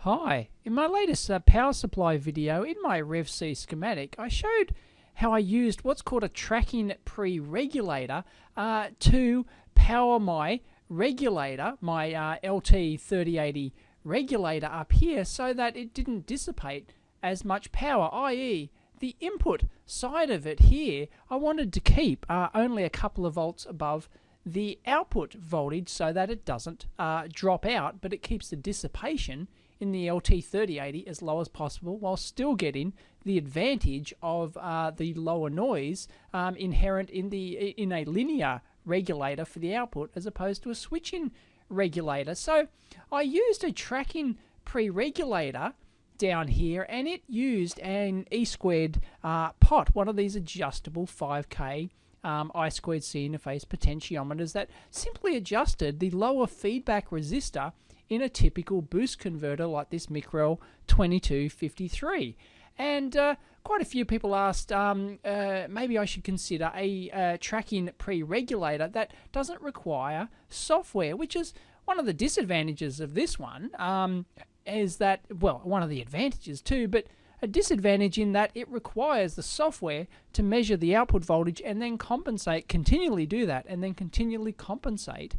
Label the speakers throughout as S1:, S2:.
S1: Hi, in my latest power supply video in my RevC schematic, I showed how I used what's called a tracking pre-regulator to power my regulator, my LT3080 regulator up here, so that it didn't dissipate as much power, i.e. the input side of it here I wanted to keep only a couple of volts above the output voltage so that it doesn't drop out, but it keeps the dissipation in the LT3080 as low as possible while still getting the advantage of the lower noise inherent in a linear regulator for the output as opposed to a switching regulator. So I used a tracking pre-regulator down here, and it used an E² pot, one of these adjustable 5K I²C interface potentiometers that simply adjusted the lower feedback resistor in a typical boost converter like this Micrel 2253. And quite a few people asked maybe I should consider a tracking pre-regulator that doesn't require software, which is one of the disadvantages of this one. Is that, well, one of the advantages too, but a disadvantage in that it requires the software to measure the output voltage and then compensate, continually do that, and then continually compensate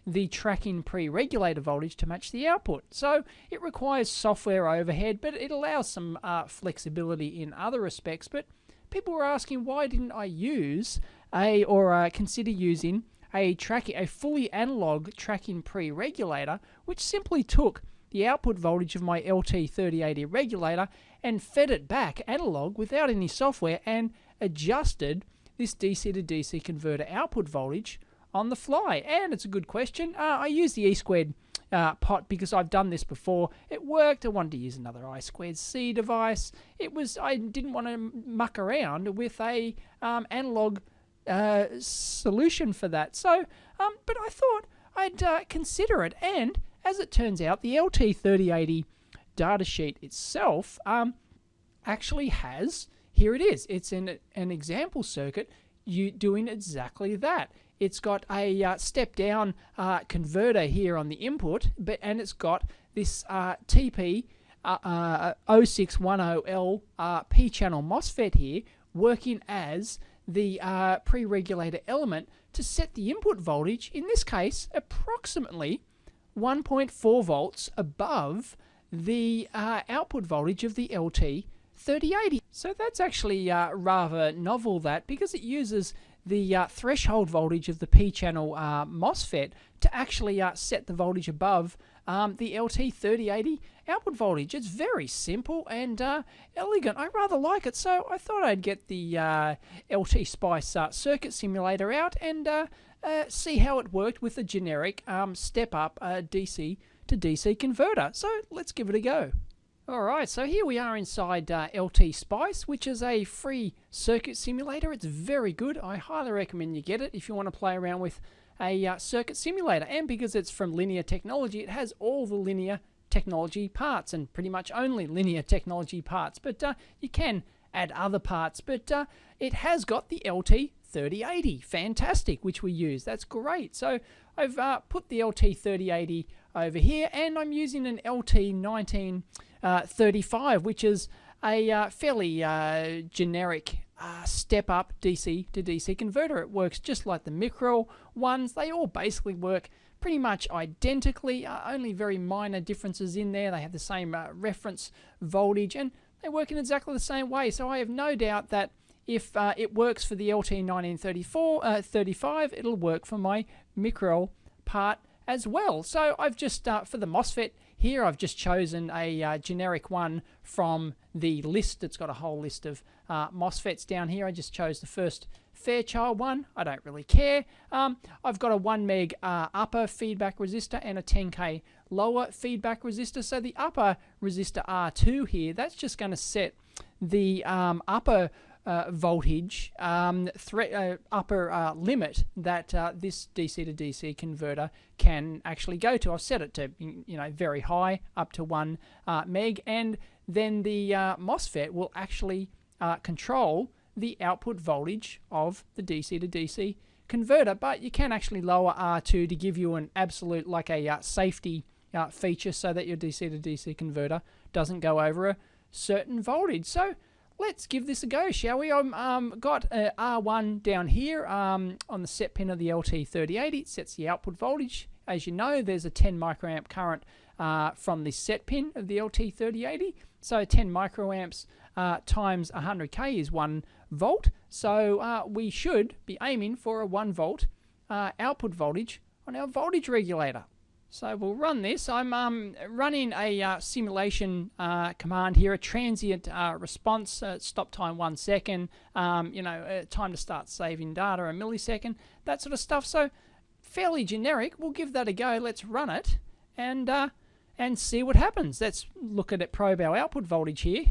S1: the tracking pre-regulator voltage to match the output. So it requires software overhead, but it allows some flexibility in other respects. But people were asking, why didn't I use consider using a fully analog tracking pre-regulator, which simply took the output voltage of my LT3080 regulator and fed it back analog without any software and adjusted this DC to DC converter output voltage on the fly. And it's a good question. I used the E² pot because I've done this before. It worked. I wanted to use another I²C device. I didn't want to muck around with a analog solution for that. So, but I thought I'd consider it, and as it turns out, the LT3080 datasheet itself actually has, here it is, it's in an example circuit doing exactly that. It's got a step-down converter here on the input, and it's got this TP 0610L P-channel MOSFET here working as the pre-regulator element to set the input voltage, in this case, approximately 1.4 volts above the output voltage of the LT3080. So that's actually rather novel, that, because it uses the threshold voltage of the P-channel MOSFET to actually set the voltage above the LT3080 output voltage. It's very simple and elegant. I rather like it, so I thought I'd get the LTspice circuit simulator out and see how it worked with the generic step-up DC to DC converter. So let's give it a go. Alright, so here we are inside LTspice, which is a free circuit simulator. It's very good. I highly recommend you get it if you want to play around with a circuit simulator. And because it's from Linear Technology, it has all the linear technology parts, and pretty much only linear technology parts. But you can add other parts. But it has got the LT3080. Fantastic, which we use. That's great. So I've put the LT3080 over here, and I'm using an LT1935, which is a fairly generic step-up DC to DC converter. It works just like the Micrel ones. They all basically work pretty much identically, only very minor differences in there. They have the same reference voltage, and they work in exactly the same way. So I have no doubt that if it works for the LT1935, it'll work for my Micrel part as well. So I've just, for the MOSFET here, I've just chosen a generic one from the list. It's got a whole list of MOSFETs down here. I just chose the first Fairchild one. I don't really care. I've got a 1 meg upper feedback resistor and a 10K lower feedback resistor. So the upper resistor R2 here, that's just going to set the upper voltage upper limit that this DC to DC converter can actually go to. I've set it to, you know, very high, up to 1 meg, and then the MOSFET will actually control the output voltage of the DC to DC converter. But you can actually lower R2 to give you an absolute, like a safety feature so that your DC to DC converter doesn't go over a certain voltage. So let's give this a go, shall we? I've got R1 down here on the set pin of the LT3080. It sets the output voltage. As you know, there's a 10 microamp current from the set pin of the LT3080. So 10 microamps times 100k is 1 volt. So we should be aiming for a 1 volt output voltage on our voltage regulator. So we'll run this. I'm running a simulation command here, a transient response, stop time 1 second, time to start saving data a millisecond, that sort of stuff. So fairly generic. We'll give that a go. Let's run it and see what happens. Let's look at it, probe our output voltage here,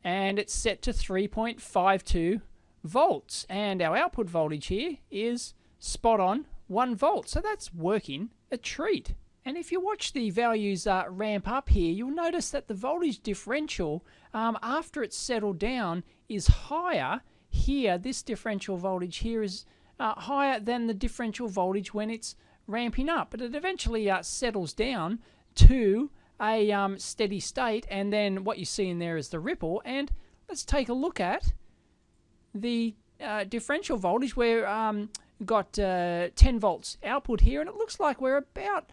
S1: and it's set to 3.52 volts, and our output voltage here is spot on 1 volt. So that's working a treat. And if you watch the values ramp up here, you'll notice that the voltage differential after it's settled down is higher here. This differential voltage here is higher than the differential voltage when it's ramping up, but it eventually settles down to a steady state, and then what you see in there is the ripple. And let's take a look at the differential voltage. We're got 10 volts output here, and it looks like we're about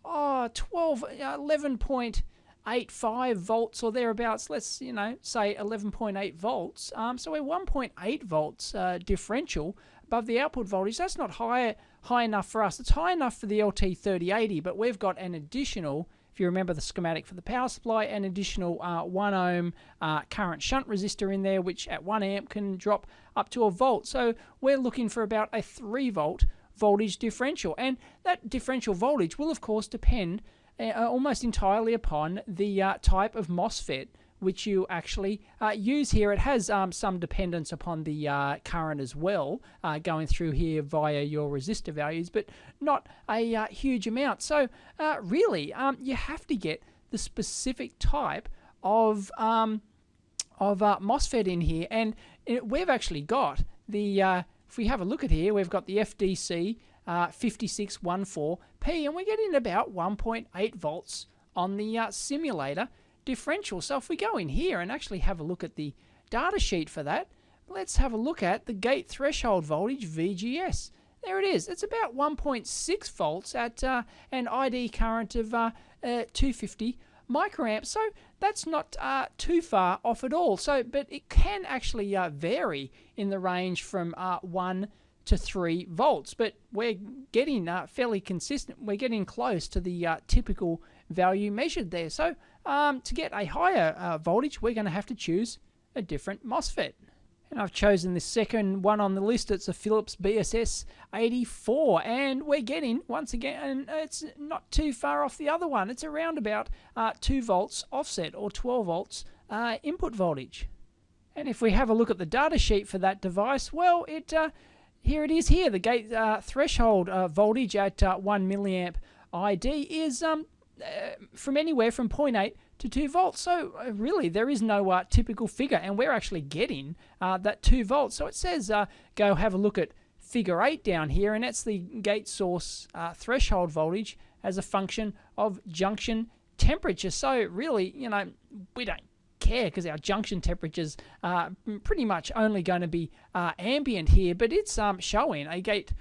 S1: 11.85 volts or thereabouts. Let's say 11.8 volts. So we're 1.8 volts differential above the output voltage. That's not high enough for us. It's high enough for the LT3080, but we've got an additional, if you remember the schematic for the power supply, an additional 1 ohm current shunt resistor in there, which at 1 amp can drop up to a volt. So we're looking for about a 3 volt voltage differential, and that differential voltage will of course depend almost entirely upon the type of MOSFET which you actually use here. It has some dependence upon the current as well, going through here via your resistor values, but not a huge amount. So really, you have to get the specific type of MOSFET in here, and we've actually got the, if we have a look at here, we've got the FDC 5614P, and we're getting about 1.8 volts on the simulator differential. So if we go in here and actually have a look at the data sheet for that, let's have a look at the gate threshold voltage, VGS. There it is. It's about 1.6 volts at an ID current of 250 microamps. So that's not too far off at all. So, but it can actually vary in the range from 1 to 3 volts, but we're getting fairly consistent. We're getting close to the typical value measured there. So to get a higher voltage, we're going to have to choose a different MOSFET. And I've chosen the second one on the list. It's a Philips BSS 84, and we're getting, once again, it's not too far off the other one. It's around about 2 volts offset, or 12 volts input voltage. And if we have a look at the data sheet for that device, well, here it is here. The gate threshold voltage at 1 milliamp ID is from anywhere from 0.8 to 2 volts. So really there is no typical figure, and we're actually getting that 2 volts. So it says go have a look at figure 8 down here, and that's the gate source threshold voltage as a function of junction temperature. So really, we don't care because our junction temperatures are pretty much only going to be ambient here, but it's showing a gate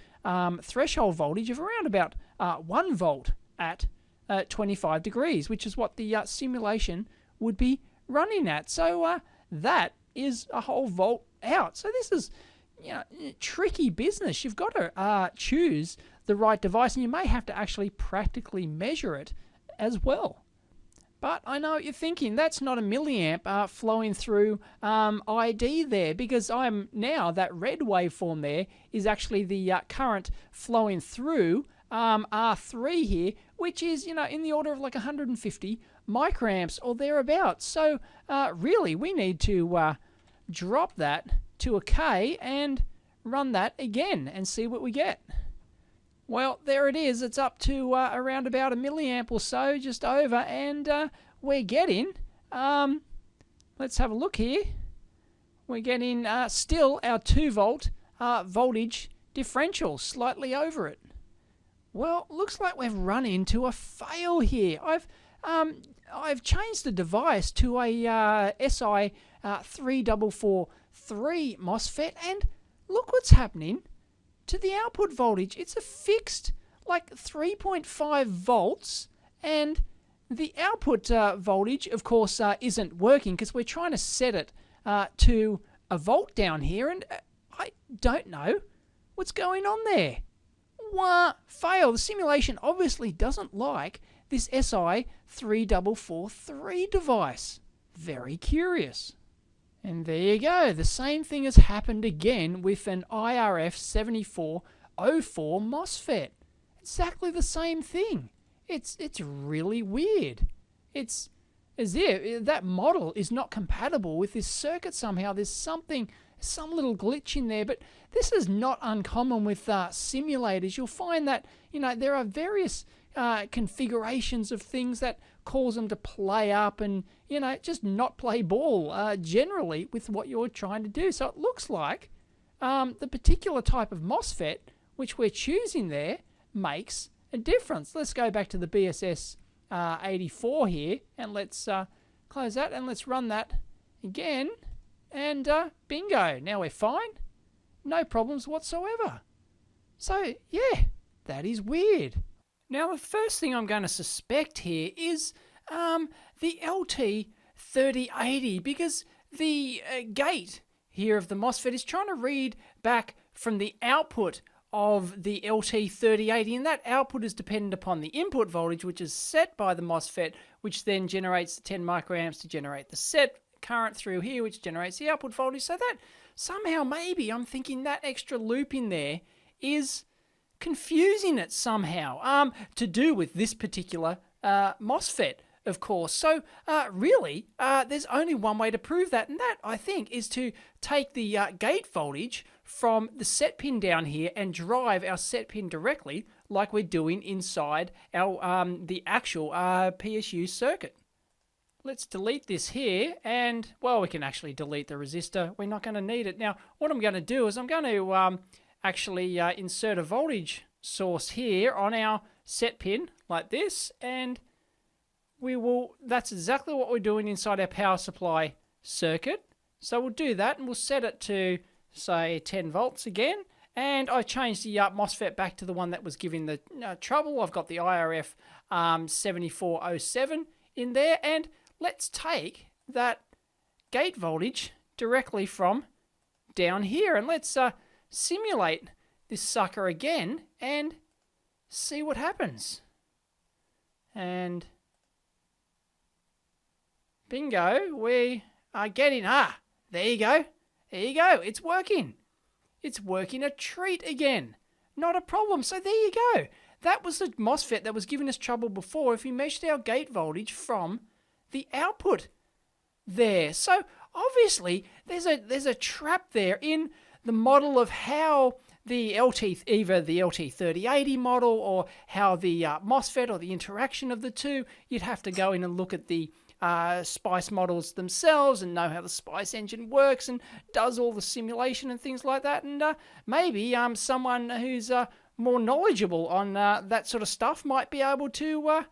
S1: threshold voltage of around about 1 volt at 25 degrees, which is what the simulation would be running at. So that is a whole volt out. So this is tricky business. You've got to choose the right device, and you may have to actually practically measure it as well. But I know what you're thinking, that's not a milliamp flowing through ID there, because I'm now, that red waveform there is actually the current flowing through R3 here, which is, in the order of like 150 microamps or thereabouts. So really, we need to drop that to a K and run that again and see what we get. Well, there it is. It's up to around about a milliamp or so, just over, and we're getting, let's have a look here, we're getting still our 2 volt voltage differential, slightly over it. Well, looks like we've run into a fail here. I've changed the device to a SI 3443 MOSFET, and look what's happening to the output voltage. It's a fixed like 3.5 volts, and the output voltage, of course, isn't working because we're trying to set it to a volt down here, and I don't know what's going on there. Fail. The simulation obviously doesn't like this SI 3443 device. Very curious. And there you go. The same thing has happened again with an IRF 7404 MOSFET. Exactly the same thing. It's really weird. It's as if that model is not compatible with this circuit somehow. There's some little glitch in there, but this is not uncommon with simulators. You'll find that, there are various configurations of things that cause them to play up and, just not play ball generally with what you're trying to do. So it looks like the particular type of MOSFET which we're choosing there makes a difference. Let's go back to the BSS 84 here, and let's close that, and let's run that again, and bingo, now we're fine. No problems whatsoever. So, yeah, that is weird. Now, the first thing I'm going to suspect here is the LT3080, because the gate here of the MOSFET is trying to read back from the output of the LT3080, and that output is dependent upon the input voltage, which is set by the MOSFET, which then generates the 10 microamps to generate the set current through here, which generates the output voltage. So that somehow, maybe I'm thinking that extra loop in there is confusing it somehow, to do with this particular MOSFET, of course. So really, there's only one way to prove that, and that, I think, is to take the gate voltage from the set pin down here and drive our set pin directly, like we're doing inside our the actual PSU circuit. Let's delete this here, and, well, we can actually delete the resistor. We're not going to need it. Now, what I'm going to do is I'm going to actually insert a voltage source here on our set pin, like this, and that's exactly what we're doing inside our power supply circuit. So we'll do that, and we'll set it to, say, 10 volts again, and I changed the MOSFET back to the one that was giving the trouble. I've got the IRF 7407 in there, and let's take that gate voltage directly from down here, and let's simulate this sucker again and see what happens. And bingo, we are getting, there you go. There you go. It's working. It's working a treat again. Not a problem. So there you go. That was the MOSFET that was giving us trouble before if we measured our gate voltage from the output there. So obviously there's a trap there in the model of how the either the LT3080 model, or how the MOSFET, or the interaction of the two. You'd have to go in and look at the SPICE models themselves and know how the SPICE engine works and does all the simulation and things like that. And maybe someone who's more knowledgeable on that sort of stuff might be able to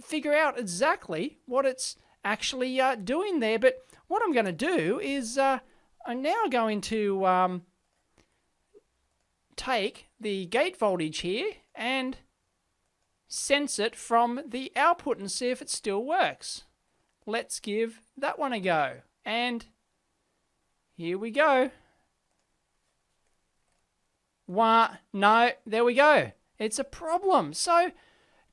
S1: figure out exactly what it's actually doing there. But what I'm going to do is I'm now going to take the gate voltage here and sense it from the output and see if it still works. Let's give that one a go. And here we go. No, there we go. It's a problem. So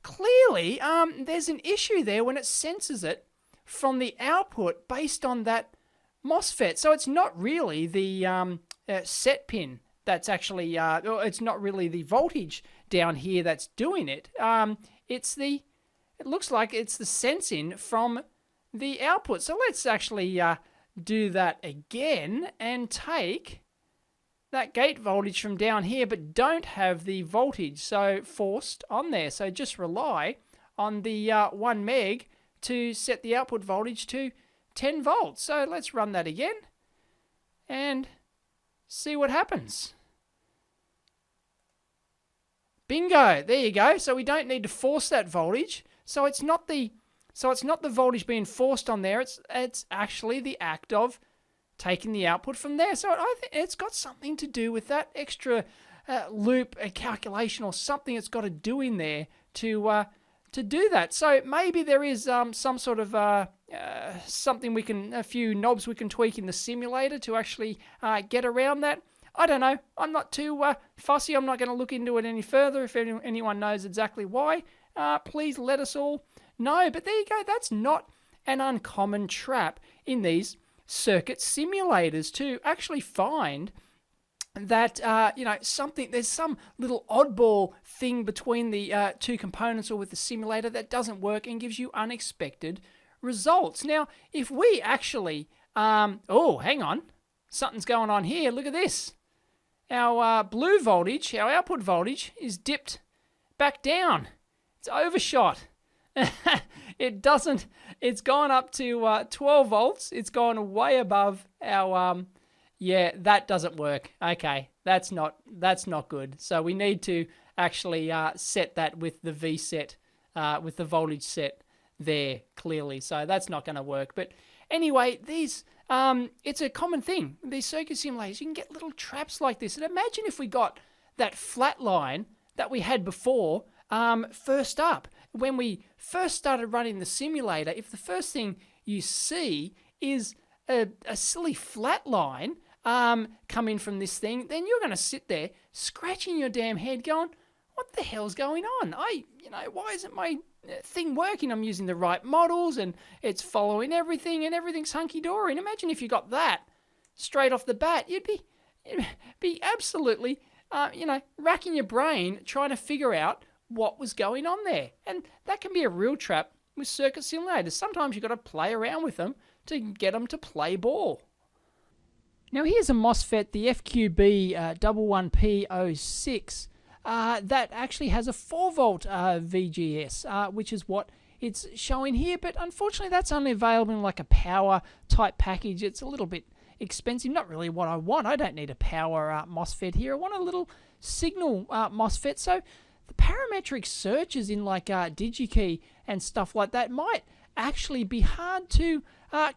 S1: clearly there's an issue there when it senses it from the output based on that MOSFET. So it's not really the set pin that's actually, it's not really the voltage down here that's doing it. It looks like it's the sensing from the output. So let's actually do that again and take that gate voltage from down here, but don't have the voltage so forced on there. So just rely on the 1 meg to set the output voltage to 10 volts. So let's run that again and see what happens. Bingo, there you go. So we don't need to force that voltage. So it's not the voltage being forced on there. It's actually the act of taking the output from there. So I think it's got something to do with that extra loop, a calculation, or something it's got to do in there to do that. So maybe there is some sort of a few knobs we can tweak in the simulator to actually get around that. I don't know. I'm not too fussy. I'm not going to look into it any further. If anyone knows exactly why, please let us all know. But there you go. That's not an uncommon trap in these circuit simulators, to actually find that there's some little oddball thing between the two components or with the simulator that doesn't work and gives you unexpected results. Now, if we actually oh, hang on, something's going on here. Look at this. Our blue voltage, our output voltage, is dipped back down. It's overshot. It's gone up to 12 volts. It's gone way above our, yeah, that doesn't work. Okay, that's not good. So we need to actually set that with the V set, with the voltage set there clearly. So that's not going to work. But anyway, these, it's a common thing. These circuit simulators, you can get little traps like this. And imagine if we got that flat line that we had before first up. When we first started running the simulator, if the first thing you see is a silly flat line coming from this thing, then you're going to sit there scratching your damn head going, what the hell's going on? Why isn't my thing working? I'm using the right models and it's following everything and everything's hunky-dory. And imagine if you got that straight off the bat, you'd be absolutely, racking your brain trying to figure out what was going on there. And that can be a real trap with circuit simulators. Sometimes you've got to play around with them to get them to play ball. Now here's a MOSFET, the FQB11P06, that actually has a 4-volt VGS, which is what it's showing here, but unfortunately that's only available in like a power type package. It's a little bit expensive, not really what I want. I don't need a power MOSFET here. I want a little signal MOSFET. So the parametric searches in like DigiKey and stuff like that might actually be hard to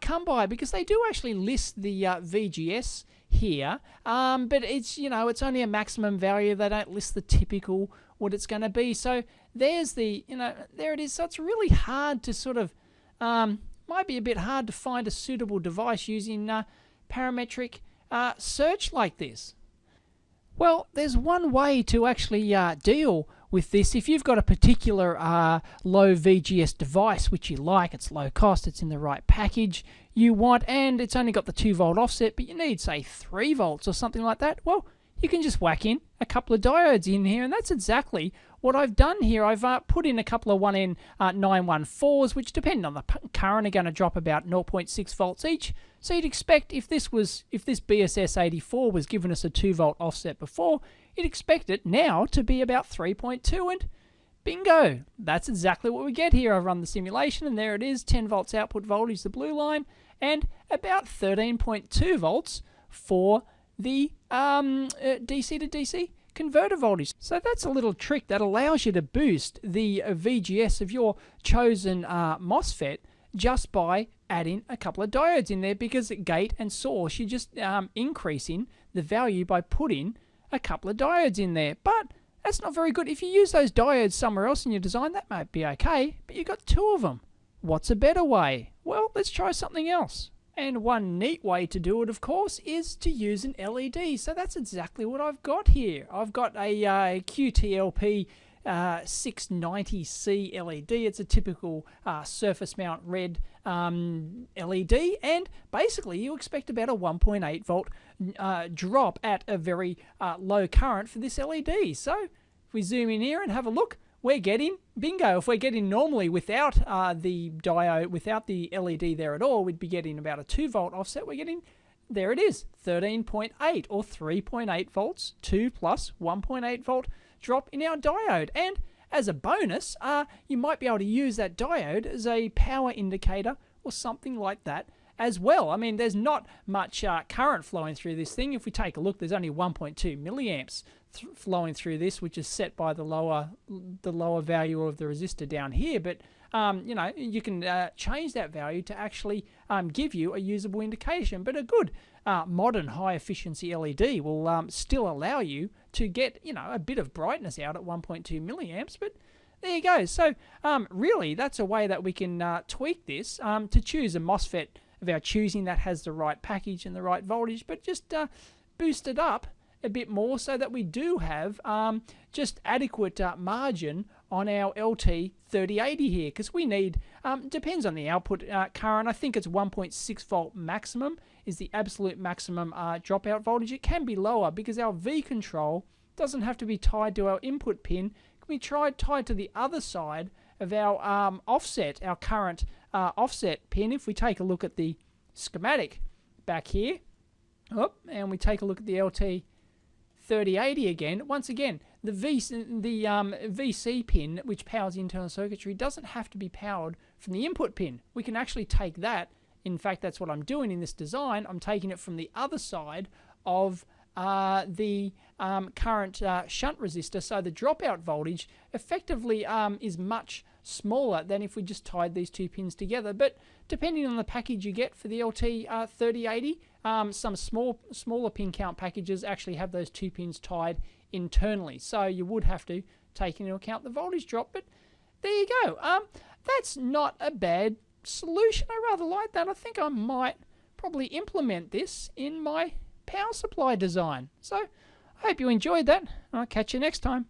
S1: come by, because they do actually list the VGS here, but it's only a maximum value. They don't list the typical what it's going to be. So there's the, there it is. So it's really hard to sort of, might be a bit hard to find a suitable device using parametric search like this. Well, there's one way to actually deal with this. If you've got a particular low VGS device which you like, it's low cost, it's in the right package you want, and it's only got the 2-volt offset, but you need, say, 3 volts or something like that, well, you can just whack in a couple of diodes in here, and that's exactly what I've done here. I've put in a couple of 1N914s, which, depending on the current, are going to drop about 0.6 volts each. So you'd expect if this BSS84 was giving us a 2-volt offset before, you'd expect it now to be about 3.2, and bingo, that's exactly what we get here. I've run the simulation, and there it is, 10 volts output voltage, the blue line, and about 13.2 volts for the DC to DC converter voltage. So that's a little trick that allows you to boost the VGS of your chosen MOSFET just by adding a couple of diodes in there, because at gate and source you're just increasing the value by putting a couple of diodes in there. But that's not very good. If you use those diodes somewhere else in your design, that might be okay, but you've got 2 of them. What's a better way? Well, let's try something else. And one neat way to do it, of course, is to use an LED. So that's exactly what I've got here. I've got a QTLP 690C LED. It's a typical surface mount red LED, and basically you expect about a 1.8 volt drop at a very low current for this LED. So if we zoom in here and have a look, we're getting, bingo, if we're getting normally without the diode, without the LED there at all, we'd be getting about a 2-volt offset. We're getting, there it is, 13.8 or 3.8 volts, 2 plus 1.8 volt drop in our diode. And as a bonus, you might be able to use that diode as a power indicator or something like that as well. I mean, there's not much current flowing through this thing. If we take a look, there's only 1.2 milliamps flowing through this, which is set by the lower value of the resistor down here. But you know, you can change that value to actually give you a usable indication. But a good modern high efficiency LED will still allow you to get, you know, a bit of brightness out at 1.2 milliamps. But there you go. So really, that's a way that we can tweak this to choose a MOSFET of our choosing that has the right package and the right voltage, but just boost it up a bit more so that we do have just adequate margin on our LT3080 here, because we need, depends on the output current, I think it's 1.6 volt maximum is the absolute maximum dropout voltage. It can be lower because our V control doesn't have to be tied to our input pin. It can be tied to the other side of our offset, our current offset pin. If we take a look at the schematic back here, and we take a look at the LT3080 again, once again, the VC pin, which powers the internal circuitry, doesn't have to be powered from the input pin. We can actually take that. In fact, that's what I'm doing in this design. I'm taking it from the other side of the current shunt resistor, so the dropout voltage effectively is much smaller than if we just tied these two pins together. But depending on the package you get for the LT3080, some smaller pin count packages actually have those two pins tied internally, so you would have to take into account the voltage drop. But there you go. That's not a bad solution. I rather like that. I think I might probably implement this in my power supply design. So I hope you enjoyed that. I'll catch you next time.